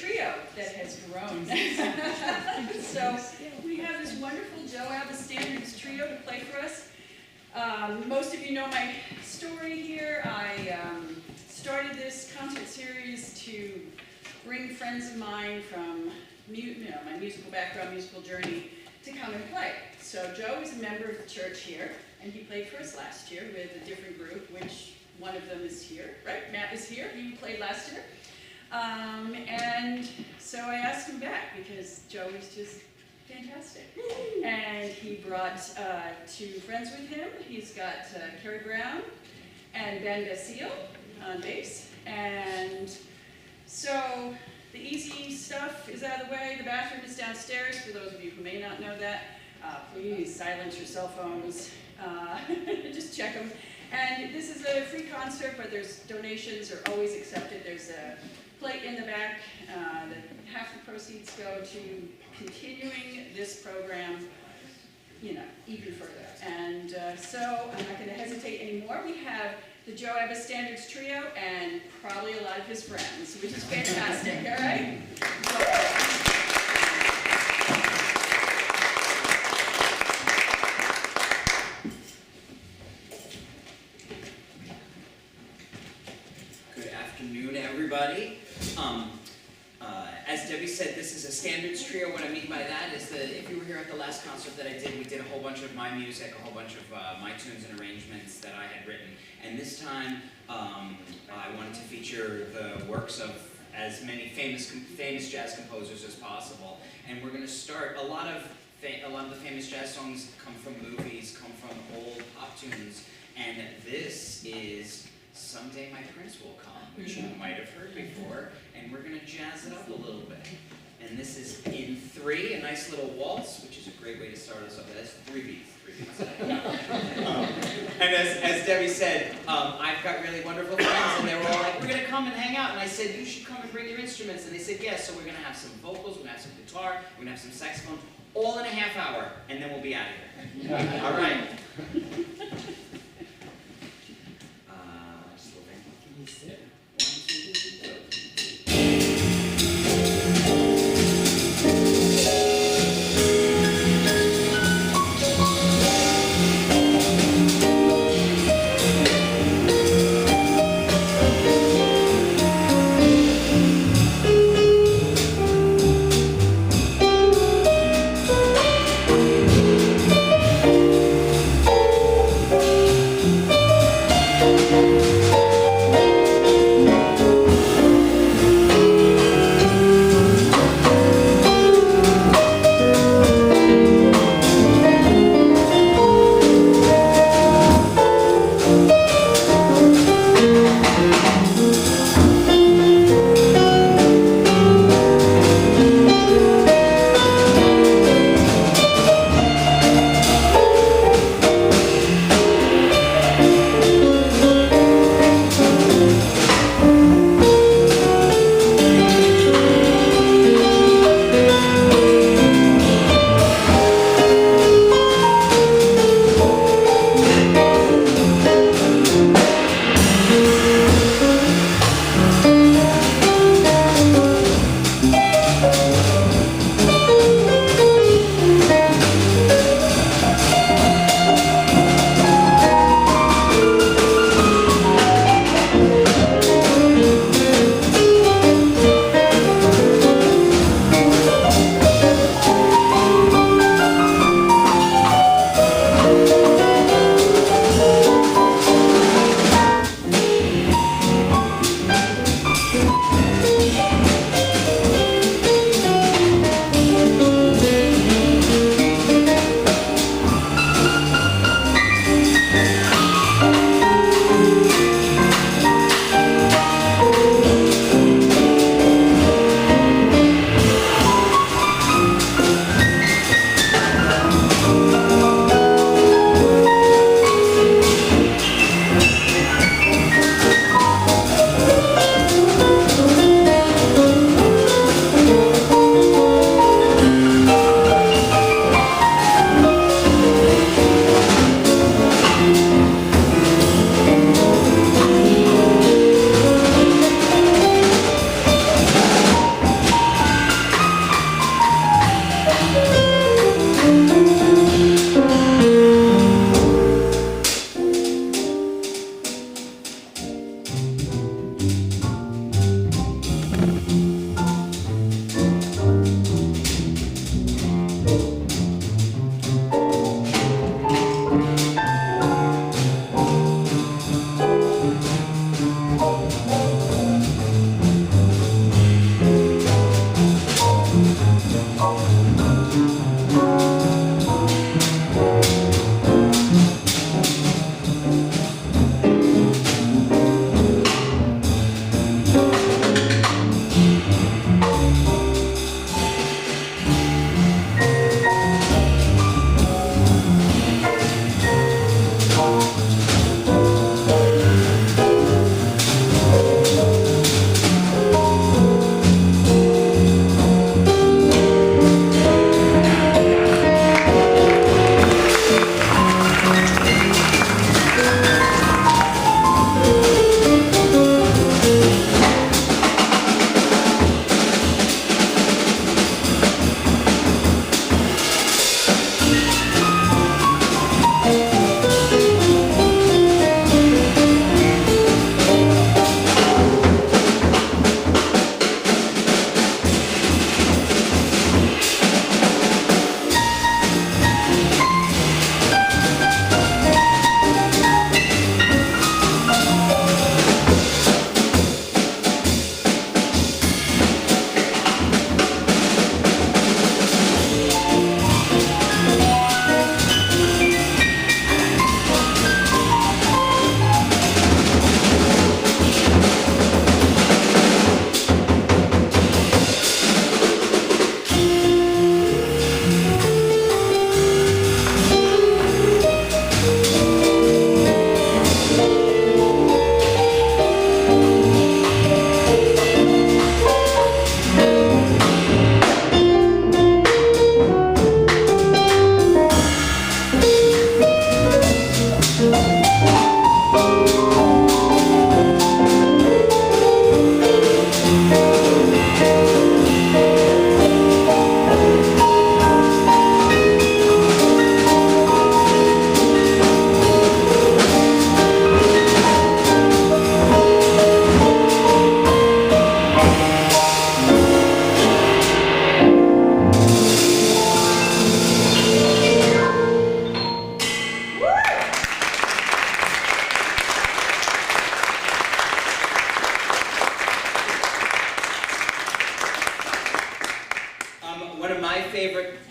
trio that has grown. So we have this wonderful Joe Abba Standards Trio to play for us. Most of you know my story here. I started this concert series to bring friends of mine from my musical background, musical journey, to come and play. So Joe is a member of the church here, and he played for us last year with a different group, which one of them is here, right? Matt is here, he played last year. And so I asked him back because Joe is just fantastic. And he brought two friends with him. He's got Cary Brown and Basile on bass. And so the easy stuff is out of the way. The bathroom is downstairs. For those of you who may not know that, please silence your cell phones. Just check them. And this is a free concert, but there's donations are always accepted. There's a plate in the back. Half the proceeds go to continuing this program, even further. And so I'm not going to hesitate anymore. We have the Joe Abba Standards Trio and probably a lot of his friends, which is fantastic. All right. Everybody. As Debbie said, this is a standards trio. What I mean by that is that if you were here at the last concert that I did, we did a whole bunch of my music, a whole bunch of my tunes and arrangements that I had written. And this time, I wanted to feature the works of as many famous jazz composers as possible. And we're going to start. A lot of the famous jazz songs come from movies, come from old pop tunes, and this is Someday My Prince Will Come, which you might have heard before, and we're going to jazz it up a little bit. And this is in 3, a nice little waltz, which is a great way to start us off. That's 3 beats. And as Debbie said, I've got really wonderful friends, and they were all like, we're going to come and hang out. And I said, you should come and bring your instruments. And they said, yes. So we're going to have some vocals, we're going to have some guitar, we're going to have some saxophone, all in a half hour, and then we'll be out of here. All right. Sit. 1, 2, 3, go.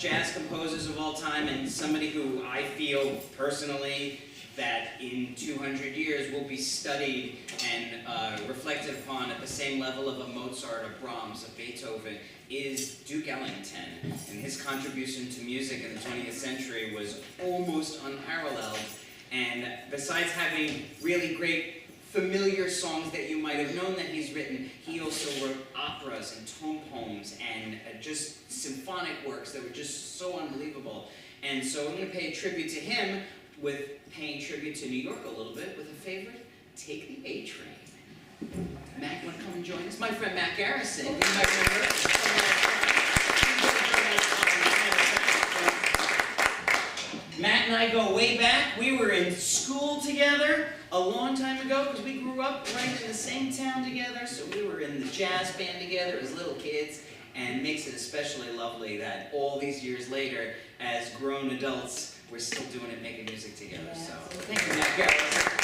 jazz composers of all time, and somebody who I feel personally that in 200 years will be studied and reflected upon at the same level of a Mozart, a Brahms, a Beethoven, is Duke Ellington. And his contribution to music in the 20th century was almost unparalleled. And besides having really great familiar songs that you might have known that he's written, he also wrote operas and tone poems and just symphonic works that were just so unbelievable. And so I'm going to pay a tribute to him with paying tribute to New York a little bit with a favorite, Take the A Train. Matt, want to come and join us? My friend Matt Garrison, you might remember. Matt and I go way back. We were in school together a long time ago because we grew up right in the same town together. So we were in the jazz band together as little kids, and it makes it especially lovely that all these years later, as grown adults, we're still doing it, making music together. Yeah. So thank you, Matt Garrison.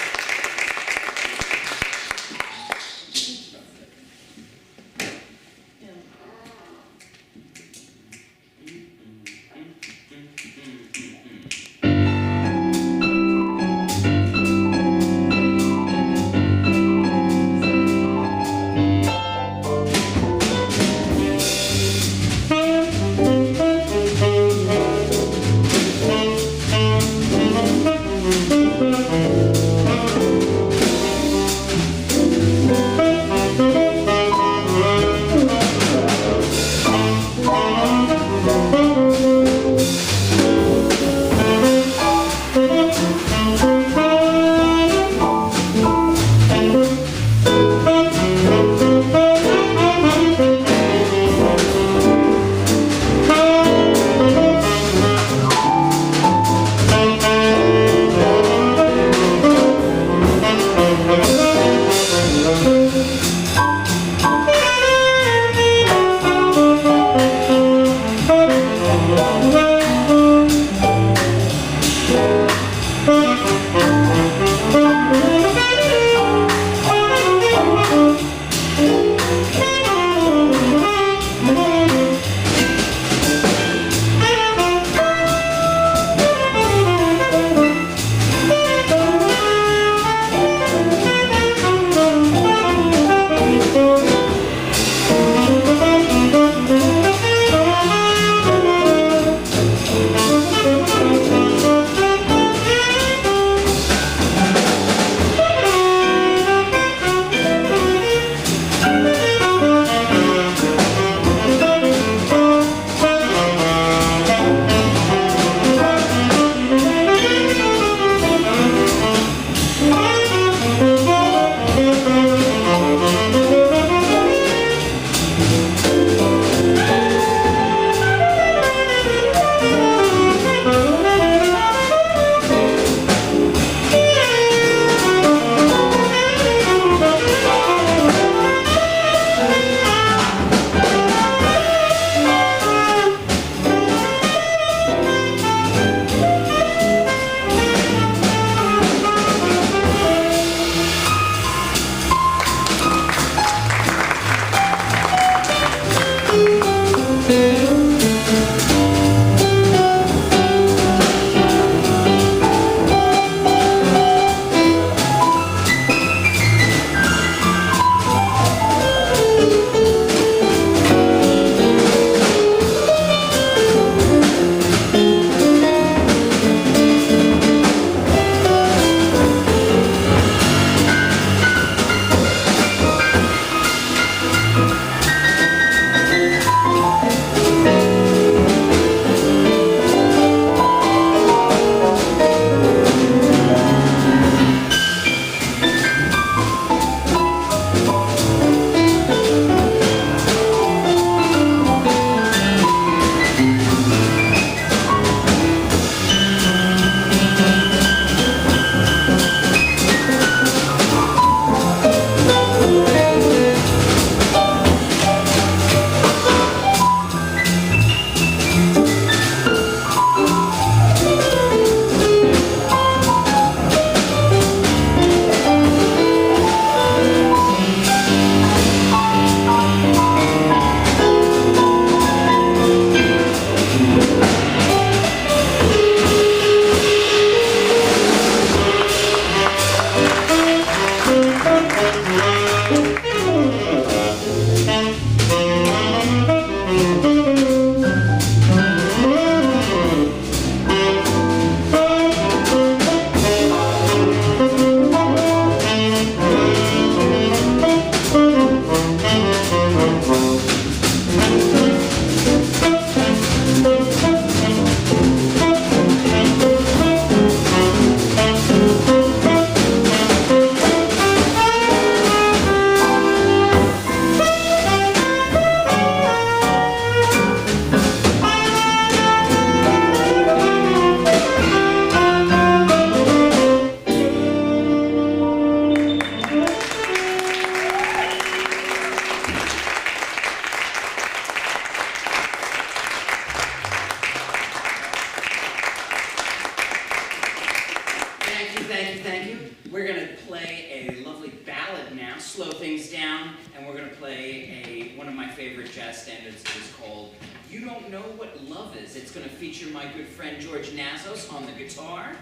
down, slow things down, and we're gonna play one of my favorite jazz standards. It's called You Don't Know What Love Is. It's gonna feature my good friend George Nazos on the guitar,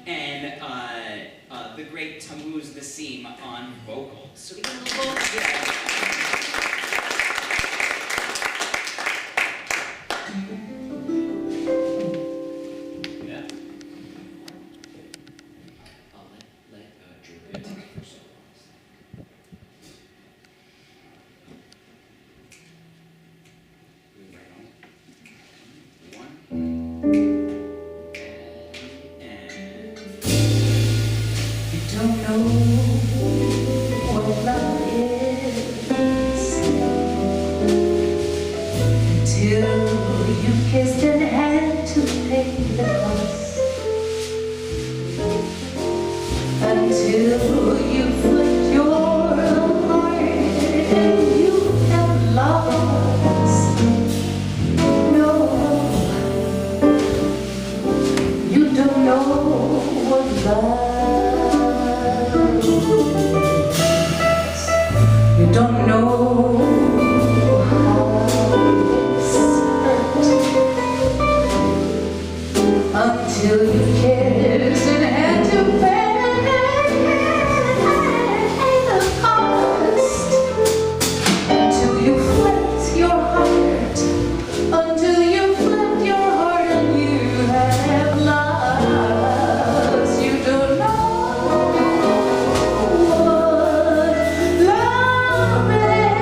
and the great Tamuz Nissim on vocals. So we got a little vocal here. Don't know what love is until you kissed and had to pay the cost, until you flipped your heart and you felt lost. No, you don't know what love. You don't know how it's hurt until you kissed and had to pay the cost, until you flipped your heart, until you flipped your heart and you have lost. You don't know what love is.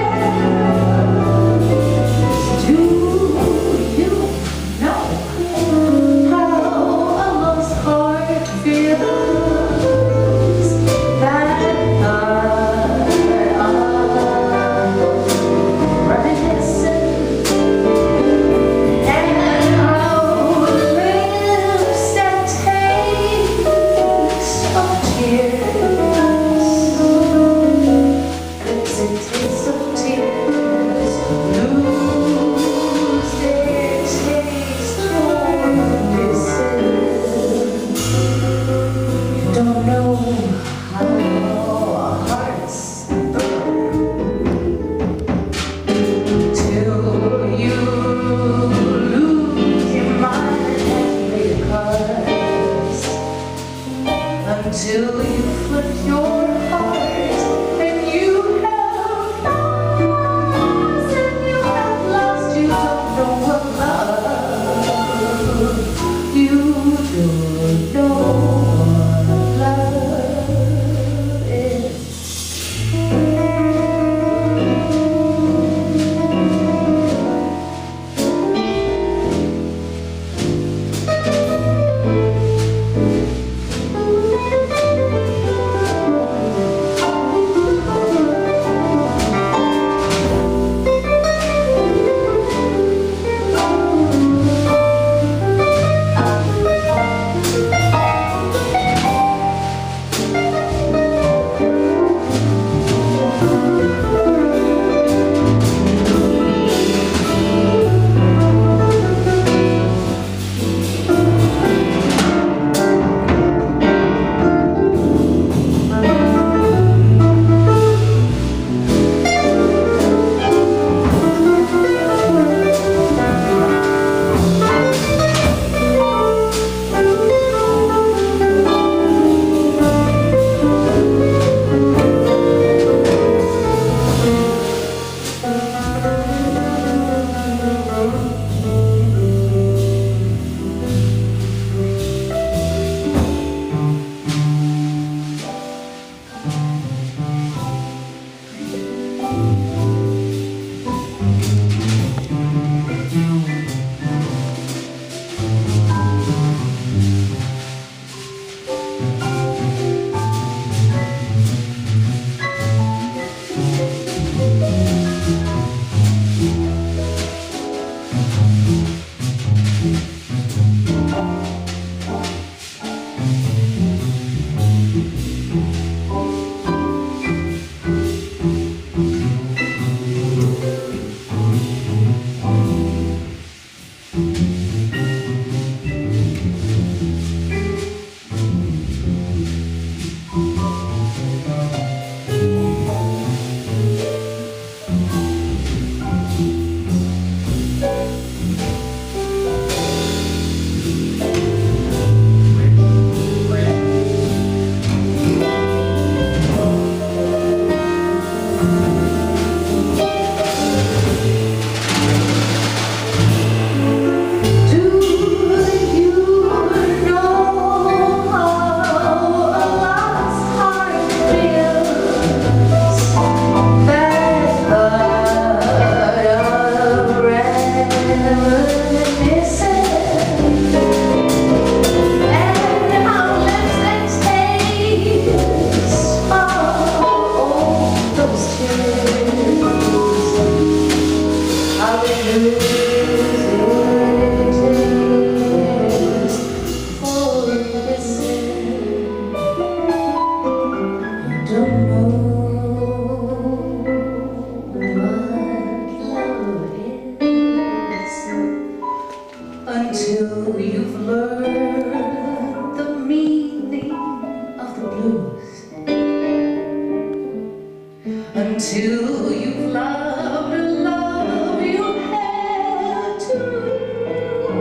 until you've loved a love you had to lose.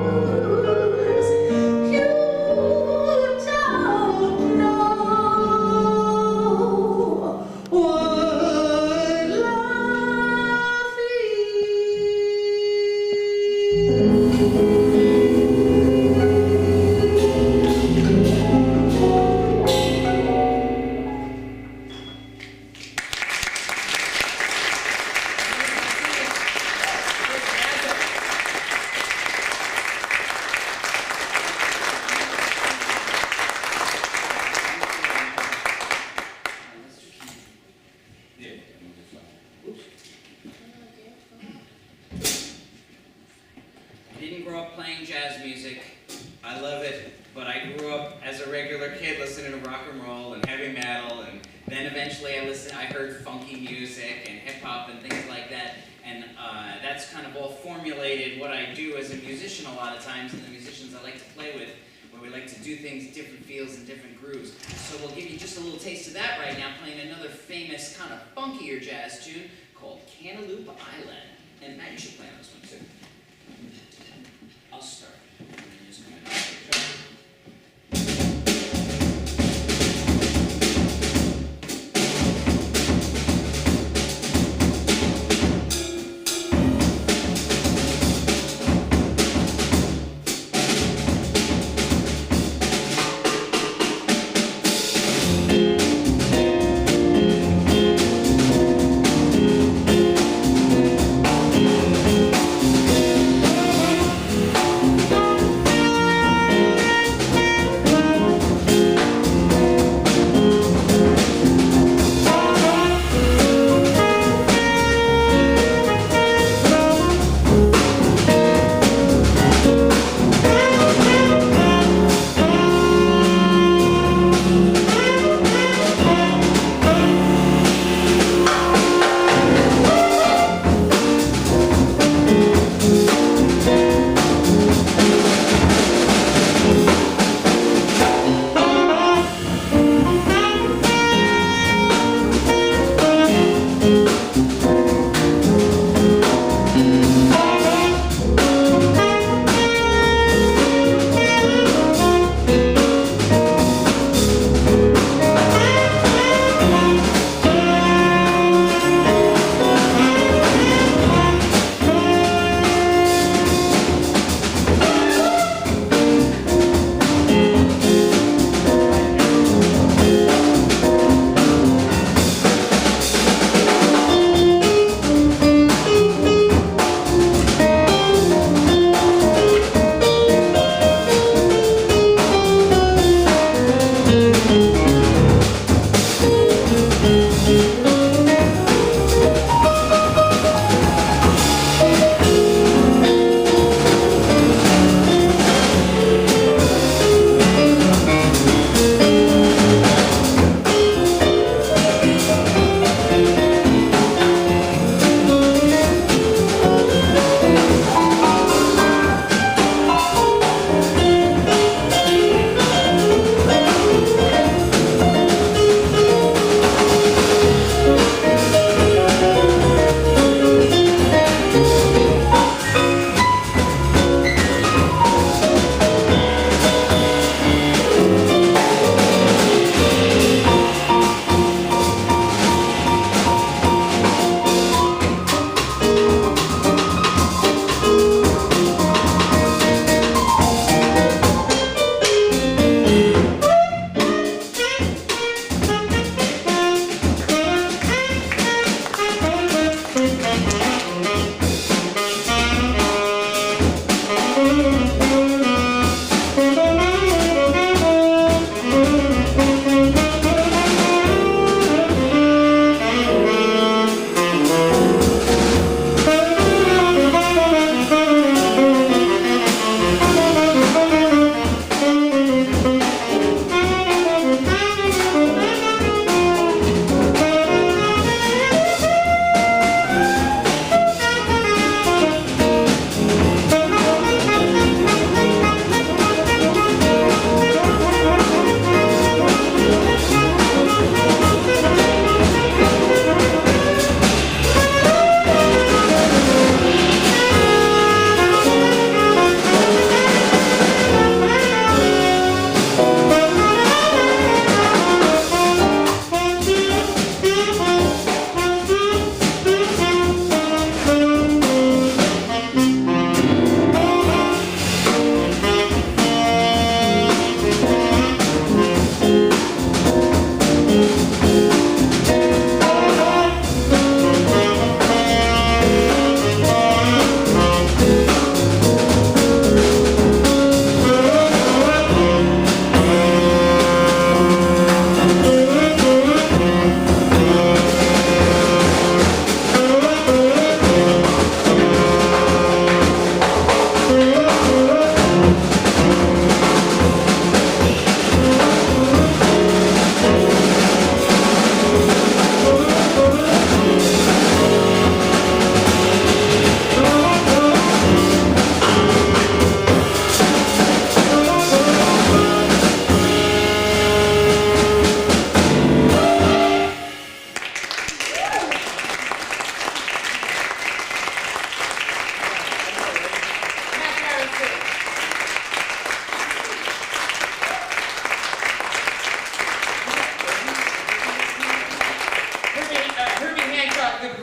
You don't know what love I didn't grow up playing jazz music. I love it, but I grew up as a regular kid listening to rock and roll and heavy metal, and then eventually I heard funky music and hip hop and things like that, and that's kind of all formulated what I do as a musician a lot of times, and the musicians I like to play with, where we like to do things, different feels and different grooves. So we'll give you just a little taste of that right now, playing another famous kind of funkier jazz tune called Cantaloupe Island. And Matt, you should play on this one too. I'll start. And then just come in.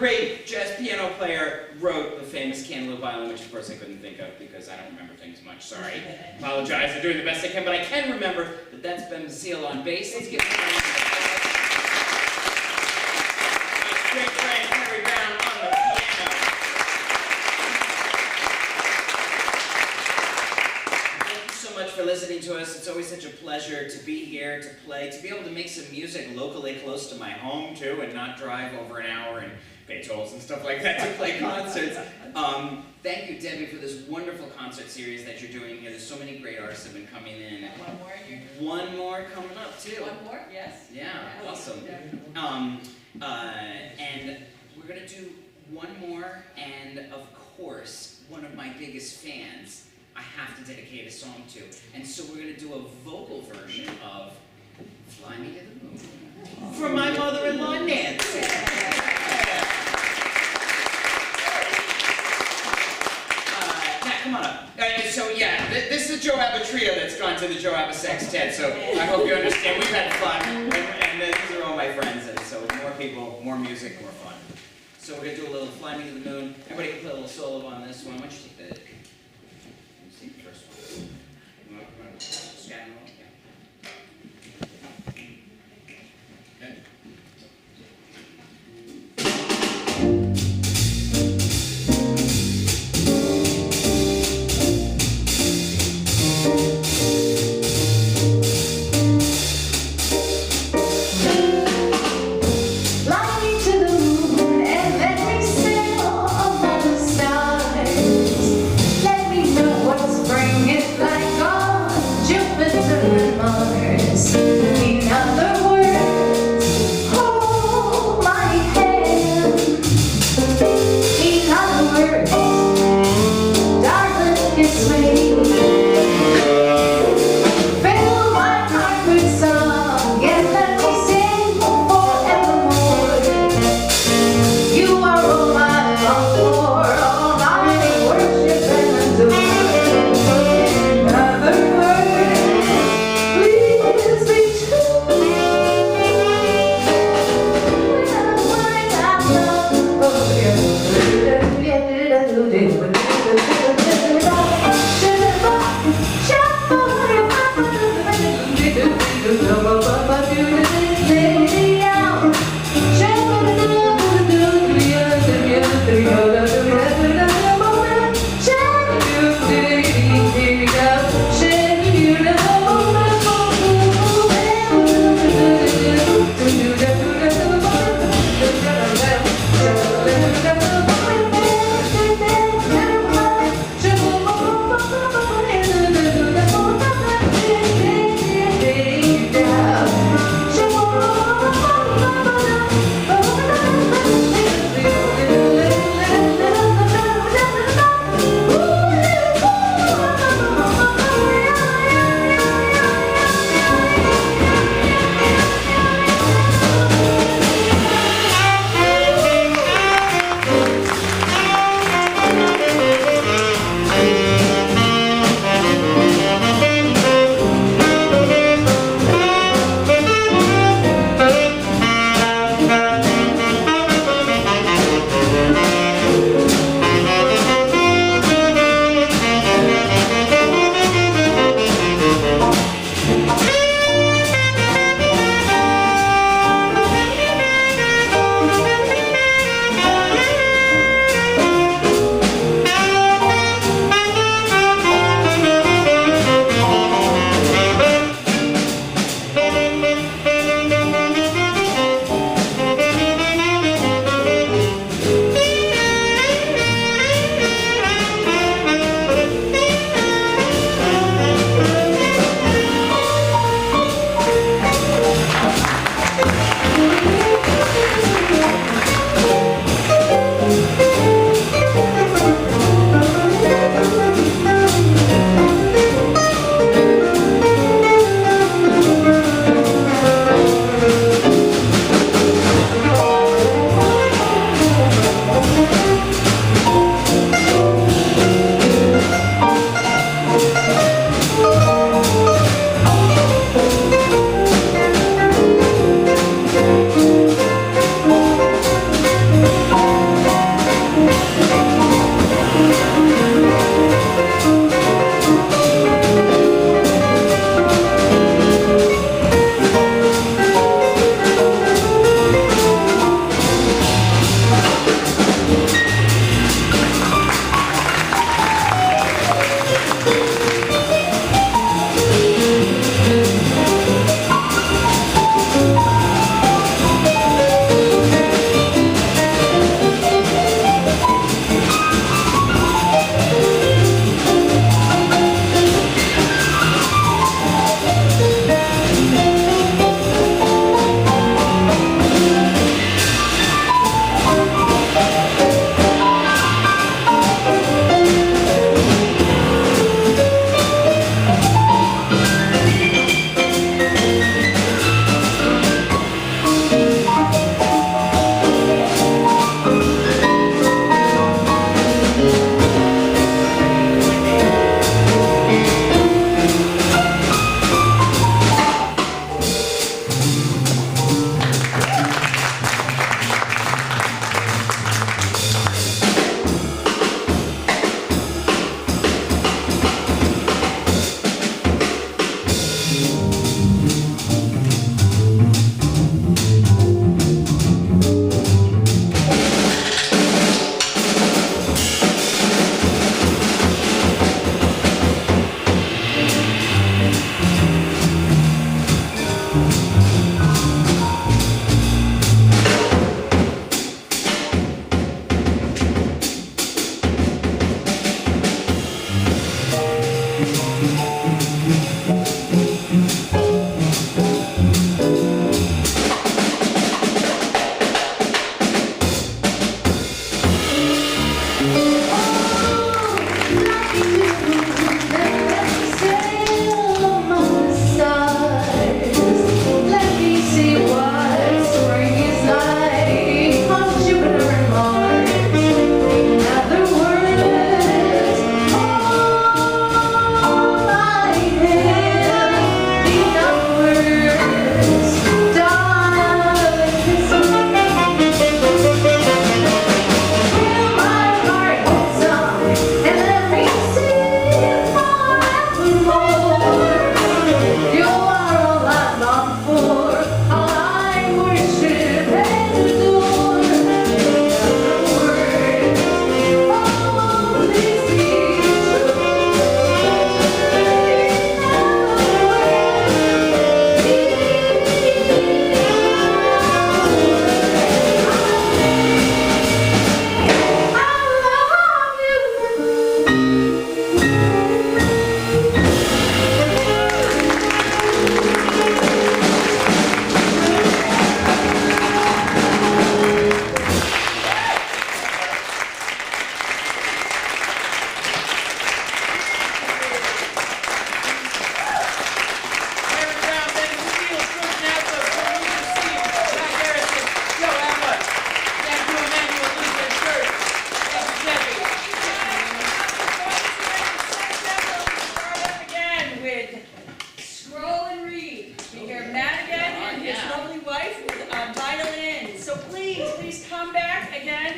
great jazz piano player, wrote the famous Cantaloupe Violin, which of course I couldn't think of because I don't remember things much. Sorry. Apologize. I'm doing the best I can, but I can remember that that's Ben Basile on bass. Let's give him a round of applause. My great friend Cary Brown on the piano. Thank you so much for listening to us. It's always such a pleasure to be here, to play, to be able to make some music locally close to my home too, and not drive over an hour and pay tolls and stuff like that to play concerts. Thank you, Debbie, for this wonderful concert series that you're doing here. There's so many great artists that have been coming in. One more in your... One more coming up too. One more? Yes. Yeah, awesome. And we're gonna do one more, and of course, one of my biggest fans, I have to dedicate a song to. And so we're gonna do a vocal version of Fly Me to the Moon from my mother-in-law, Nancy. Matt, come on up. So yeah, this is the Joe Abba Trio that's gone to the Joe Abba Sextet, so I hope you understand. We've had fun, and these are all my friends, and so more people, more music, more fun. So we're gonna do a little Fly Me to the Moon. Everybody can play a little solo on this one. Why don't you take the... Let's take the first one. You want to scan them all? Yeah. Okay. Fly me to the moon and let me sail among the stars. Let me know what spring is like on Jupiter.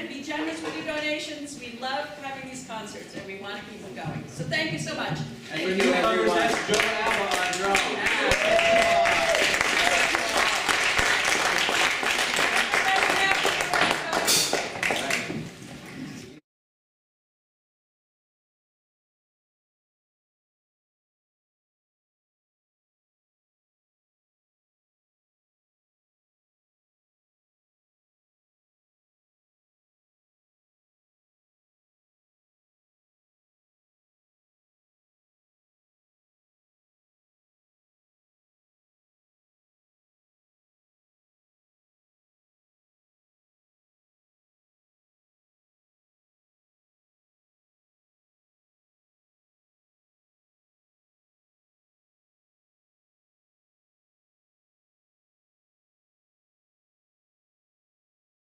again, be generous with your donations. We love having these concerts and we want to keep them going. So thank you so much. Thank you, everyone. That's Joe Abba on drums. Yeah.